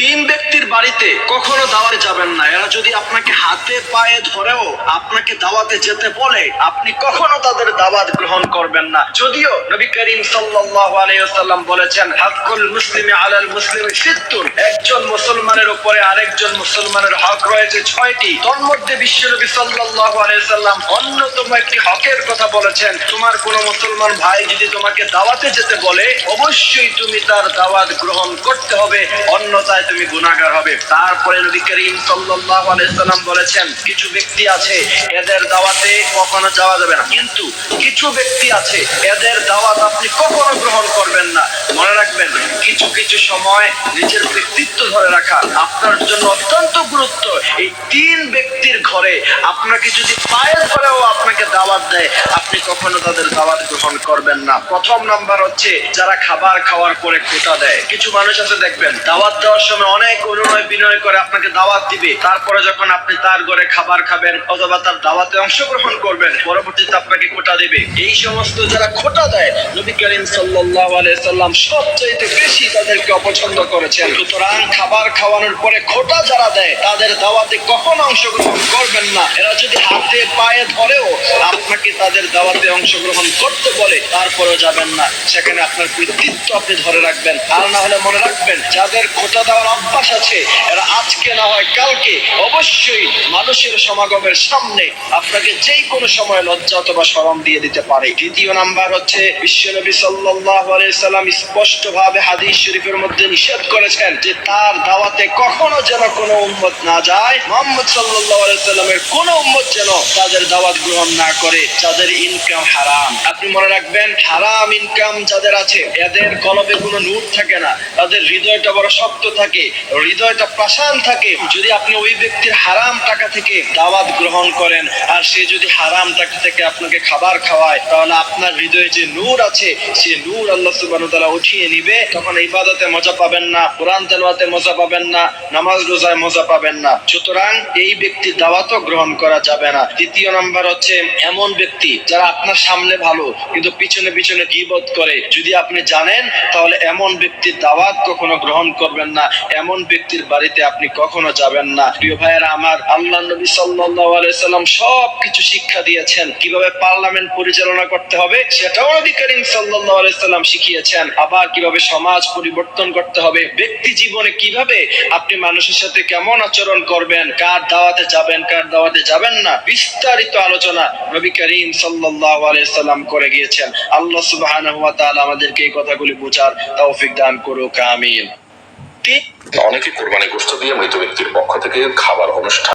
তিন ব্যক্তির বাড়িতে কখনো দাওয়াতে যাবেন না। এরা যদি আপনাকে হাতে পায়ে ধরেও আপনাকে দাওয়াতে যেতে বলে, আপনি কখনো তাদের দাওয়াত গ্রহণ করবেন না। যদিও নবী করিম সাল্লাল্লাহু আলাইহি ওয়াসাল্লাম বলেছেন, হাক্কুল মুসলিমি আলাল মুসলিমি সিত্তুন, একজন মুসলমানের উপরে আরেকজন মুসলমানের হক রয়েছে 6টি। তন্মধ্যে বিশ্বনবী সাল্লাল্লাহু আলাইহি ওয়াসাল্লাম অন্যতম একটি হকের কথা বলেছেন, তোমার কোনো মুসলমান ভাই যদি তোমাকে দাওয়াতে যেতে বলে, অবশ্যই তুমি তার দাওয়াত গ্রহণ করতে হবে, অন্যথায় তুমি গুনাহগার হবে। তারপরে নবী করিম সাল্লাল্লাহু আলাইহি ওয়াসাল্লাম বলেছেন, কিছু ব্যক্তি আছে এদের দাওয়াতে কখনো যাওয়া যাবে না, কিন্তু কিছু ব্যক্তি আছে এদের দাওয়াত আপনি কখনো গ্রহণ করবেন না। মনে রাখবেন, কিছু কিছু সময় নিজের ব্যক্তিত্ব ধরে রাখা আপনার জন্য অত্যন্ত গুরুত্ব। এই তিন ব্যক্তির ঘরে আপনাকে যদি পায়ে ধরেও আপনাকে দাওয়াত দেয়, আপনি কখনো তাদের দাওয়াত গ্রহণ করবেন না। প্রথম নাম্বার হচ্ছে যারা খাবার খাওয়ার পরে খোঁটা দেয়। কিছু মানুষ আছে দেখবেন, দাওয়াত দেওয়ার সময় অনেক অনুনয় বিনয় করে আপনাকে দাওয়াত দিবে, তারপরে যখন আপনি তার ঘরে খাবার খাবেন অথবা তার দাওয়াতে অংশগ্রহণ করবেন, পরবর্তীতে আপনাকে খোঁটা দিবে। এই সমস্ত যারা খোঁটা দেয়, নবী করিম সাল্লাল্লাহু আলাইহি সাল্লাম সবচাইতে বেশি তাদেরকে অপছন্দ করেছেন। সুতরাং খাবার খাওয়ানোর পরে খোঁটা যারা দেয়, তাদের দাওয়াতে কখনো অংশগ্রহণ করবেন না। এরা যদি হাতে পায়ে ধরেও আপনাকে তাদের দাওয়াতে অংশগ্রহণ করতে বলে, তারপরেও যাবেন না। সেখানে আপনার ব্যক্তিত্ব আপনি ধরে রাখবেন। আর না হলে মনে রাখবেন, যাদের খোঁটা দেওয়ার অভ্যাস আছে, এরা আজকে না হয় কালকে অবশ্যই মানুষের সমাগমের সামনে আপনাকে যেই কোনো সময় লজ্জা অথবা শরম দিয়ে দিতে পারে। দ্বিতীয় নাম্বার হচ্ছে, বিশ্বনবী সাল্লাল্লাহু আলাইহি সাল্লাম স্পষ্টভাবে হাদিস শরীফের মধ্যে নিষেধ করেছেন যে তার দাওয়াতে কখনো যেন কোনো উম্মত না যায়, মুহাম্মদ সাল্লাল্লাহু আলাইহি সাল্লামের কোনো উম্মত যেন তাদের দাওয়াত গ্রহণ না করে, যাদের ইনকাম হারাম। আপনি মনে রাখবেন, হারাম ইনকাম যাদের আছে, এদের কলবে কোনো নূর থাকে না, তাদের হৃদয়টা বড় শক্ত থাকে, হৃদয়টা পাষাণ থাকে। যদি আপনি ওই ব্যক্তির হারাম টাকা থেকে দাওয়াত গ্রহণ করেন, আর সে যদি হারাম টাকা থেকে আপনাকে খাবার খাওয়ায়, তাহলে আপনার হৃদয়ে যে নূর আছে, সে নূর আল্লাহ সুবহানাহু ওয়া তাআলা উঠিয়ে নিবে। তখন ইবাদতে মজা পাবেন না, কোরআন তেলাওয়াতে মজা পাবেন না, নামাজ রোজায় মজা পাবেন না। সুতরাং এই ব্যক্তির দাওয়াতও গ্রহণ করা যাবে না। তৃতীয় নাম্বার হচ্ছে, এমন ব্যক্তি যারা আপনার সামনে ভালো কিন্তু পিছনে পিছনে গীবত করে, যদি আপনি জানেন, তাহলে এমন ব্যক্তির দাওয়াত কখনো গ্রহণ করবেন না। এমন ব্যক্তির বাড়িতে আপনি কখনো যাবেন না। প্রিয় ভাইয়েরা আমার, আল্লাহ নবী সাল্লাল্লাহু আলাইহি সাল্লাম সব কিছু শিক্ষা দিয়েছেন। কিভাবে পার্লামেন্ট পরিচালনা করতে হবে সেটাও নবী করিম সাল্লাল্লাহু আলাইহি সাল্লাম শিখিয়েছেন। আবার কিভাবে সমাজ পরিবর্তন করতে হবে, ব্যক্তি জীবনে কিভাবে আপনি মানুষের সাথে কেমন আচরণ করবেন, কার দাওয়াতে যাবেন কার দাওয়াতে যাবেন না, বিস্তারিত আলোচনা নবী করিম সাল্লাল্লাহু আলাইহি সাল্লাম করে গিয়েছেন। আল্লাহ সুবহানাহু ওয়া তাআলা আমাদেরকে এই কথাগুলি বোঝার তৌফিক দান করুক, আমিন। অনেকে কোরবানি গোশত দিয়ে মৃত ব্যক্তির পক্ষ থেকে খাবার অনুষ্ঠান